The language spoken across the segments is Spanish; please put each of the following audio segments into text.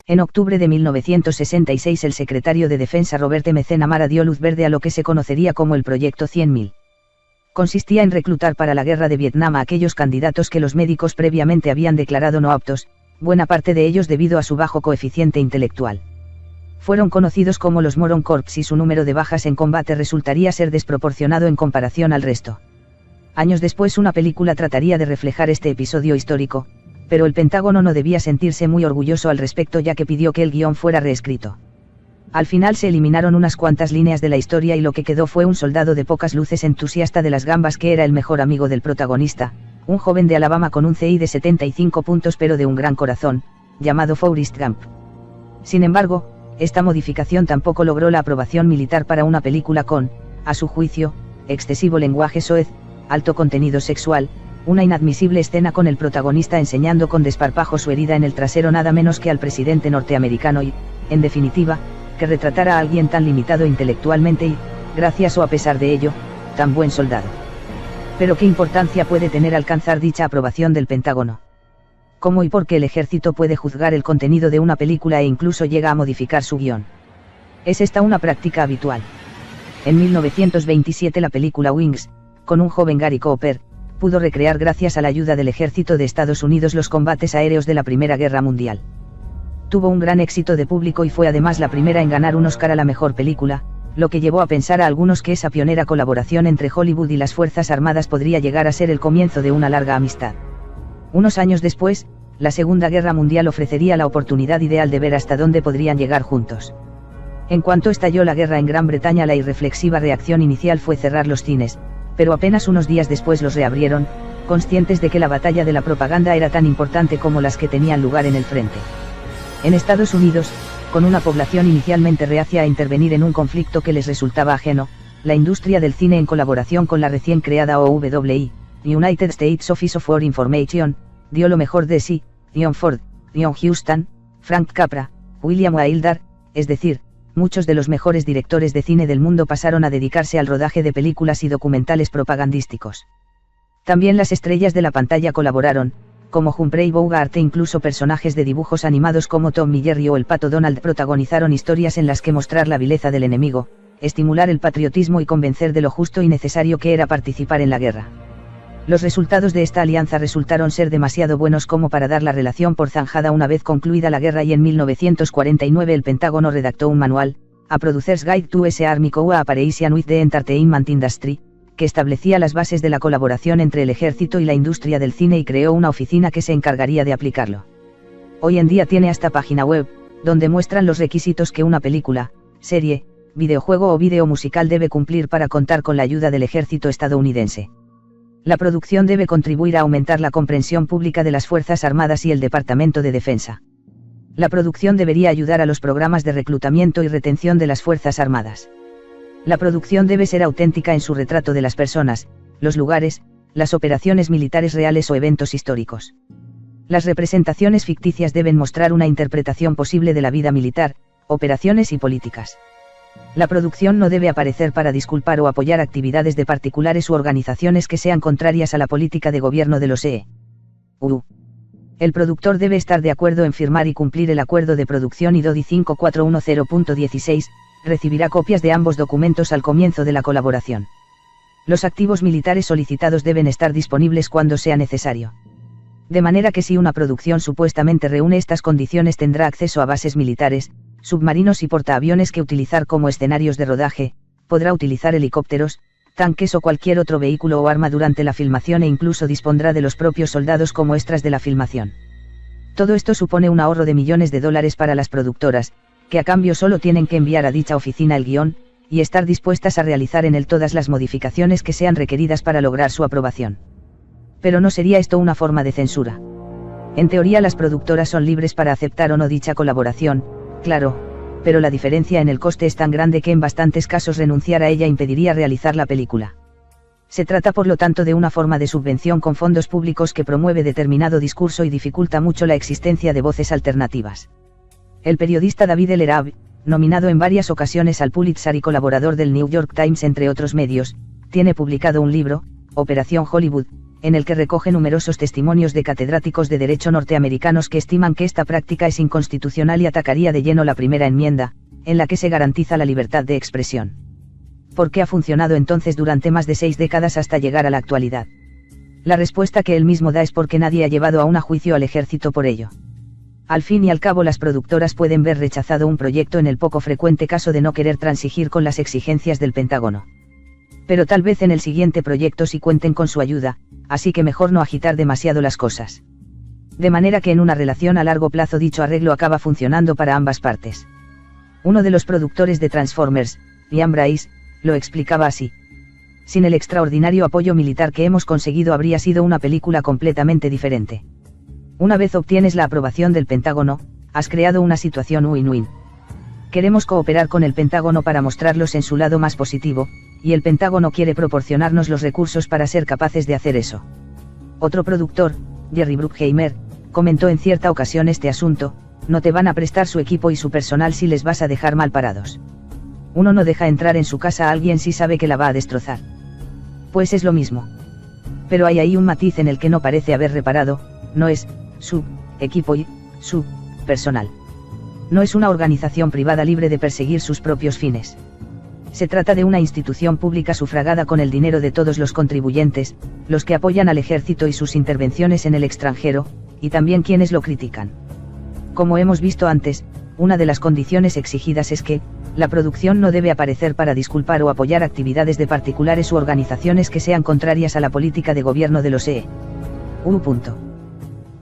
En octubre de 1966 el secretario de Defensa Robert McNamara dio luz verde a lo que se conocería como el Proyecto 100.000. Consistía en reclutar para la guerra de Vietnam a aquellos candidatos que los médicos previamente habían declarado no aptos, buena parte de ellos debido a su bajo coeficiente intelectual. Fueron conocidos como los Moron Corps y su número de bajas en combate resultaría ser desproporcionado en comparación al resto. Años después una película trataría de reflejar este episodio histórico, pero el Pentágono no debía sentirse muy orgulloso al respecto ya que pidió que el guión fuera reescrito. Al final se eliminaron unas cuantas líneas de la historia y lo que quedó fue un soldado de pocas luces entusiasta de las gambas que era el mejor amigo del protagonista, un joven de Alabama con un CI de 75 puntos pero de un gran corazón, llamado Forrest Gump. Sin embargo, esta modificación tampoco logró la aprobación militar para una película con, a su juicio, excesivo lenguaje soez, alto contenido sexual, una inadmisible escena con el protagonista enseñando con desparpajo su herida en el trasero nada menos que al presidente norteamericano y, en definitiva, que retratara a alguien tan limitado intelectualmente y, gracias o a pesar de ello, tan buen soldado. Pero ¿qué importancia puede tener alcanzar dicha aprobación del Pentágono? ¿Cómo y por qué el ejército puede juzgar el contenido de una película e incluso llega a modificar su guión? ¿Es esta una práctica habitual? En 1927 la película Wings, con un joven Gary Cooper, pudo recrear gracias a la ayuda del ejército de Estados Unidos los combates aéreos de la Primera Guerra Mundial. Tuvo un gran éxito de público y fue además la primera en ganar un Oscar a la mejor película, lo que llevó a pensar a algunos que esa pionera colaboración entre Hollywood y las Fuerzas Armadas podría llegar a ser el comienzo de una larga amistad. Unos años después, la Segunda Guerra Mundial ofrecería la oportunidad ideal de ver hasta dónde podrían llegar juntos. En cuanto estalló la guerra en Gran Bretaña, la irreflexiva reacción inicial fue cerrar los cines, pero apenas unos días después los reabrieron, conscientes de que la batalla de la propaganda era tan importante como las que tenían lugar en el frente. En Estados Unidos, con una población inicialmente reacia a intervenir en un conflicto que les resultaba ajeno, la industria del cine en colaboración con la recién creada OWI, United States Office of War Information, dio lo mejor de sí, John Ford, John Huston, Frank Capra, William Wyler, es decir, muchos de los mejores directores de cine del mundo pasaron a dedicarse al rodaje de películas y documentales propagandísticos. También las estrellas de la pantalla colaboraron, como Humphrey Bogart e incluso personajes de dibujos animados como Tom y Jerry o el Pato Donald protagonizaron historias en las que mostrar la vileza del enemigo, estimular el patriotismo y convencer de lo justo y necesario que era participar en la guerra. Los resultados de esta alianza resultaron ser demasiado buenos como para dar la relación por zanjada una vez concluida la guerra y en 1949 el Pentágono redactó un manual, A Producer's Guide to US Army Cooperation with the Entertainment Industry, que establecía las bases de la colaboración entre el ejército y la industria del cine y creó una oficina que se encargaría de aplicarlo. Hoy en día tiene hasta página web, donde muestran los requisitos que una película, serie, videojuego o vídeo musical debe cumplir para contar con la ayuda del ejército estadounidense. La producción debe contribuir a aumentar la comprensión pública de las Fuerzas Armadas y el Departamento de Defensa. La producción debería ayudar a los programas de reclutamiento y retención de las Fuerzas Armadas. La producción debe ser auténtica en su retrato de las personas, los lugares, las operaciones militares reales o eventos históricos. Las representaciones ficticias deben mostrar una interpretación posible de la vida militar, operaciones y políticas. La producción no debe aparecer para disculpar o apoyar actividades de particulares u organizaciones que sean contrarias a la política de gobierno de los EU. El productor debe estar de acuerdo en firmar y cumplir el acuerdo de producción IDODI 5410.16, recibirá copias de ambos documentos al comienzo de la colaboración. Los activos militares solicitados deben estar disponibles cuando sea necesario. De manera que si una producción supuestamente reúne estas condiciones tendrá acceso a bases militares, submarinos y portaaviones que utilizar como escenarios de rodaje, podrá utilizar helicópteros, tanques o cualquier otro vehículo o arma durante la filmación e incluso dispondrá de los propios soldados como extras de la filmación. Todo esto supone un ahorro de millones de dólares para las productoras, que a cambio solo tienen que enviar a dicha oficina el guión, y estar dispuestas a realizar en él todas las modificaciones que sean requeridas para lograr su aprobación. Pero no sería esto una forma de censura. En teoría las productoras son libres para aceptar o no dicha colaboración, claro, pero la diferencia en el coste es tan grande que en bastantes casos renunciar a ella impediría realizar la película. Se trata por lo tanto de una forma de subvención con fondos públicos que promueve determinado discurso y dificulta mucho la existencia de voces alternativas. El periodista David L. Raab, nominado en varias ocasiones al Pulitzer y colaborador del New York Times entre otros medios, tiene publicado un libro, Operación Hollywood, en el que recoge numerosos testimonios de catedráticos de derecho norteamericanos que estiman que esta práctica es inconstitucional y atacaría de lleno la primera enmienda, en la que se garantiza la libertad de expresión. ¿Por qué ha funcionado entonces durante más de 6 décadas hasta llegar a la actualidad? La respuesta que él mismo da es porque nadie ha llevado aún a juicio al ejército por ello. Al fin y al cabo, las productoras pueden ver rechazado un proyecto en el poco frecuente caso de no querer transigir con las exigencias del Pentágono. Pero tal vez en el siguiente proyecto sí cuenten con su ayuda, así que mejor no agitar demasiado las cosas. De manera que en una relación a largo plazo dicho arreglo acaba funcionando para ambas partes. Uno de los productores de Transformers, Ian Bryce, lo explicaba así. Sin el extraordinario apoyo militar que hemos conseguido habría sido una película completamente diferente. Una vez obtienes la aprobación del Pentágono, has creado una situación win-win. Queremos cooperar con el Pentágono para mostrarlos en su lado más positivo, y el Pentágono quiere proporcionarnos los recursos para ser capaces de hacer eso. Otro productor, Jerry Bruckheimer, comentó en cierta ocasión este asunto: no te van a prestar su equipo y su personal si les vas a dejar mal parados. Uno no deja entrar en su casa a alguien si sabe que la va a destrozar. Pues es lo mismo. Pero hay ahí un matiz en el que no parece haber reparado: no es su equipo y su personal. No es una organización privada libre de perseguir sus propios fines. Se trata de una institución pública sufragada con el dinero de todos los contribuyentes, los que apoyan al ejército y sus intervenciones en el extranjero, y también quienes lo critican. Como hemos visto antes, una de las condiciones exigidas es que la producción no debe aparecer para disculpar o apoyar actividades de particulares u organizaciones que sean contrarias a la política de gobierno de los EU.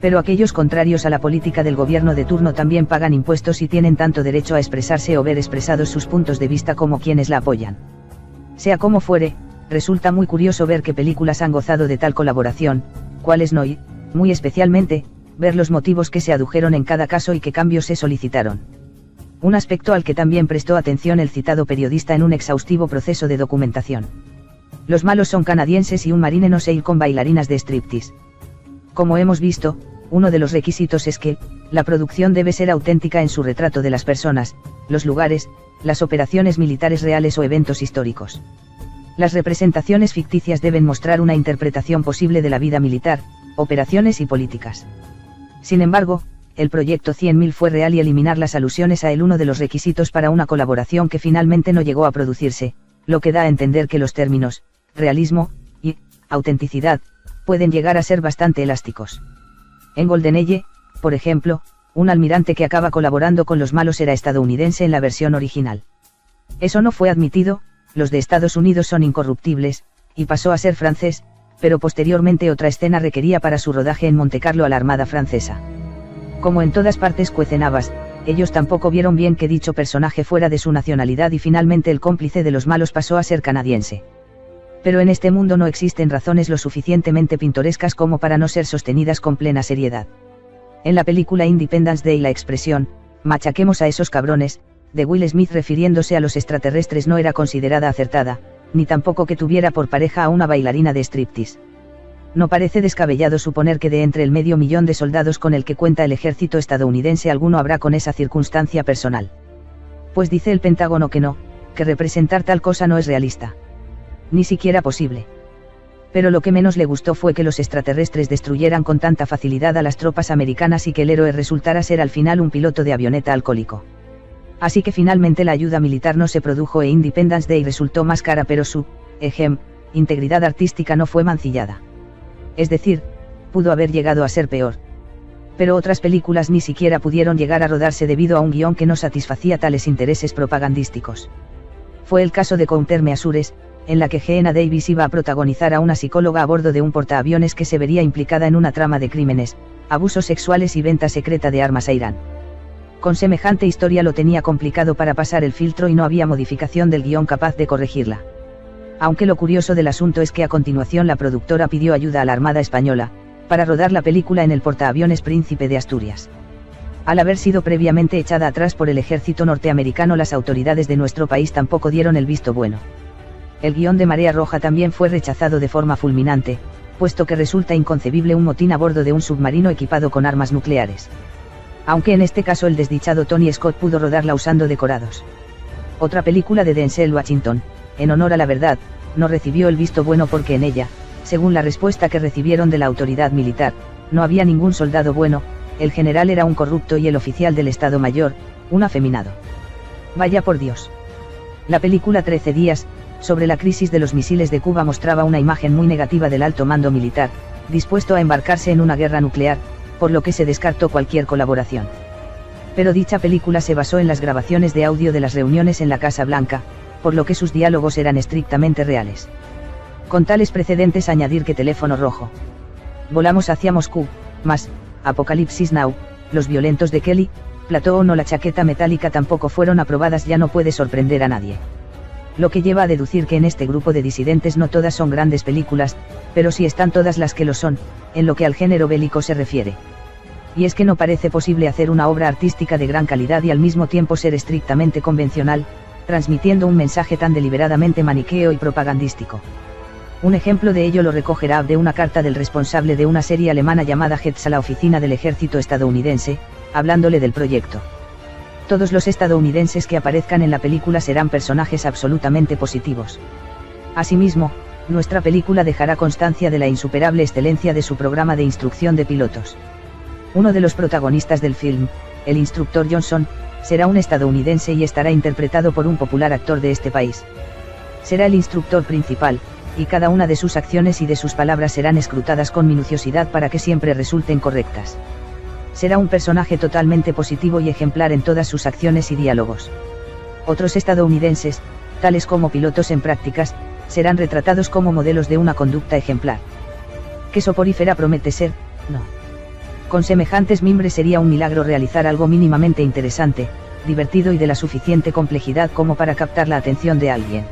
Pero aquellos contrarios a la política del gobierno de turno también pagan impuestos y tienen tanto derecho a expresarse o ver expresados sus puntos de vista como quienes la apoyan. Sea como fuere, resulta muy curioso ver qué películas han gozado de tal colaboración, cuáles no, y, muy especialmente, ver los motivos que se adujeron en cada caso y qué cambios se solicitaron. Un aspecto al que también prestó atención el citado periodista en un exhaustivo proceso de documentación. Los malos son canadienses y un marine no se ir con bailarinas de striptease. Como hemos visto, uno de los requisitos es que la producción debe ser auténtica en su retrato de las personas, los lugares, las operaciones militares reales o eventos históricos. Las representaciones ficticias deben mostrar una interpretación posible de la vida militar, operaciones y políticas. Sin embargo, el proyecto 100.000 fue real y eliminar las alusiones a él uno de los requisitos para una colaboración que finalmente no llegó a producirse, lo que da a entender que los términos realismo y autenticidad pueden llegar a ser bastante elásticos. En GoldenEye, por ejemplo, un almirante que acaba colaborando con los malos era estadounidense en la versión original. Eso no fue admitido, los de Estados Unidos son incorruptibles, y pasó a ser francés, pero posteriormente otra escena requería para su rodaje en Montecarlo a la Armada francesa. Como en todas partes cuecen habas, ellos tampoco vieron bien que dicho personaje fuera de su nacionalidad y finalmente el cómplice de los malos pasó a ser canadiense. Pero en este mundo no existen razones lo suficientemente pintorescas como para no ser sostenidas con plena seriedad. En la película Independence Day la expresión, machaquemos a esos cabrones, de Will Smith refiriéndose a los extraterrestres no era considerada acertada, ni tampoco que tuviera por pareja a una bailarina de striptease. No parece descabellado suponer que de entre el 500.000 de soldados con el que cuenta el ejército estadounidense alguno habrá con esa circunstancia personal. Pues dice el Pentágono que no, que representar tal cosa no es realista. Ni siquiera posible. Pero lo que menos le gustó fue que los extraterrestres destruyeran con tanta facilidad a las tropas americanas y que el héroe resultara ser al final un piloto de avioneta alcohólico. Así que finalmente la ayuda militar no se produjo e Independence Day resultó más cara, pero su integridad artística no fue mancillada. Es decir, pudo haber llegado a ser peor. Pero otras películas ni siquiera pudieron llegar a rodarse debido a un guión que no satisfacía tales intereses propagandísticos. Fue el caso de Countermeasures, en la que Geena Davis iba a protagonizar a una psicóloga a bordo de un portaaviones que se vería implicada en una trama de crímenes, abusos sexuales y venta secreta de armas a Irán. Con semejante historia lo tenía complicado para pasar el filtro y no había modificación del guión capaz de corregirla. Aunque lo curioso del asunto es que a continuación la productora pidió ayuda a la Armada Española, para rodar la película en el portaaviones Príncipe de Asturias. Al haber sido previamente echada atrás por el ejército norteamericano, las autoridades de nuestro país tampoco dieron el visto bueno. El guión de Marea Roja también fue rechazado de forma fulminante, puesto que resulta inconcebible un motín a bordo de un submarino equipado con armas nucleares. Aunque en este caso el desdichado Tony Scott pudo rodarla usando decorados. Otra película de Denzel Washington, En honor a la verdad, no recibió el visto bueno porque en ella, Según la respuesta que recibieron de la autoridad militar, no había ningún soldado bueno, el general era un corrupto y el oficial del Estado Mayor, un afeminado. Vaya por Dios. La película 13 días, sobre la crisis de los misiles de Cuba mostraba una imagen muy negativa del alto mando militar, dispuesto a embarcarse en una guerra nuclear, por lo que se descartó cualquier colaboración. Pero dicha película se basó en las grabaciones de audio de las reuniones en la Casa Blanca, por lo que sus diálogos eran estrictamente reales. Con tales precedentes añadir que Teléfono Rojo, Volamos hacia Moscú, más Apocalipsis Now, Los violentos de Kelly, Platoon o La chaqueta metálica tampoco fueron aprobadas ya no puede sorprender a nadie. Lo que lleva a deducir que en este grupo de disidentes no todas son grandes películas, pero sí están todas las que lo son, en lo que al género bélico se refiere. Y es que no parece posible hacer una obra artística de gran calidad y al mismo tiempo ser estrictamente convencional, transmitiendo un mensaje tan deliberadamente maniqueo y propagandístico. Un ejemplo de ello lo recoge Raab de una carta del responsable de una serie alemana llamada Hetz a la oficina del ejército estadounidense, hablándole del proyecto. Todos los estadounidenses que aparezcan en la película serán personajes absolutamente positivos. Asimismo, nuestra película dejará constancia de la insuperable excelencia de su programa de instrucción de pilotos. Uno de los protagonistas del film, el instructor Johnson, será un estadounidense y estará interpretado por un popular actor de este país. Será el instructor principal, y cada una de sus acciones y de sus palabras serán escrutadas con minuciosidad para que siempre resulten correctas. Será un personaje totalmente positivo y ejemplar en todas sus acciones y diálogos. Otros estadounidenses, tales como pilotos en prácticas, serán retratados como modelos de una conducta ejemplar. ¿Qué soporífera promete ser? No. Con semejantes mimbres sería un milagro realizar algo mínimamente interesante, divertido y de la suficiente complejidad como para captar la atención de alguien.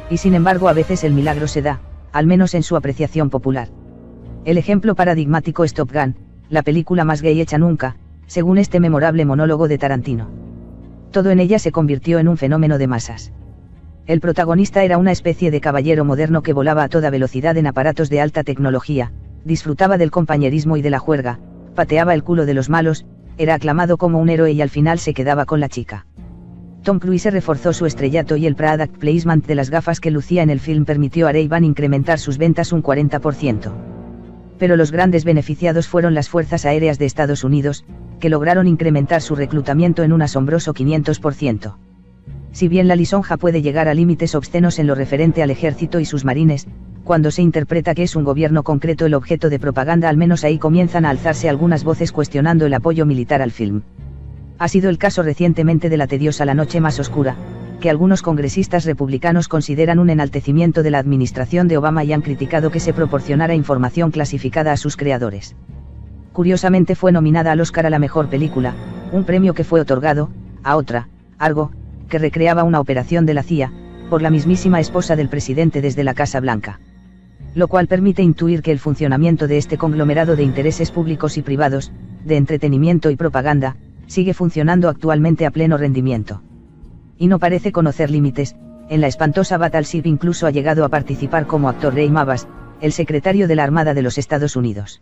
Y sin embargo a veces el milagro se da, al menos en su apreciación popular. El ejemplo paradigmático es Top Gun, la película más gay hecha nunca, según este memorable monólogo de Tarantino. Todo en ella se convirtió en un fenómeno de masas. El protagonista era una especie de caballero moderno que volaba a toda velocidad en aparatos de alta tecnología, disfrutaba del compañerismo y de la juerga, pateaba el culo de los malos, era aclamado como un héroe y al final se quedaba con la chica. Tom Cruise reforzó su estrellato y el product placement de las gafas que lucía en el film permitió a Ray-Ban incrementar sus ventas un 40%. Pero los grandes beneficiados fueron las Fuerzas Aéreas de Estados Unidos, que lograron incrementar su reclutamiento en un asombroso 500%. Si bien la lisonja puede llegar a límites obscenos en lo referente al ejército y sus marines, cuando se interpreta que es un gobierno concreto el objeto de propaganda, al menos ahí comienzan a alzarse algunas voces cuestionando el apoyo militar al film. Ha sido el caso recientemente de La tediosa La noche más oscura, que algunos congresistas republicanos consideran un enaltecimiento de la administración de Obama y han criticado que se proporcionara información clasificada a sus creadores. Curiosamente fue nominada al Oscar a la mejor película, un premio que fue otorgado a otra, Argo, que recreaba una operación de la CIA, por la mismísima esposa del presidente desde la Casa Blanca. Lo cual permite intuir que el funcionamiento de este conglomerado de intereses públicos y privados, de entretenimiento y propaganda, sigue funcionando actualmente a pleno rendimiento. Y no parece conocer límites, en la espantosa Battleship incluso ha llegado a participar como actor Ray Mabas, el secretario de la Armada de los Estados Unidos.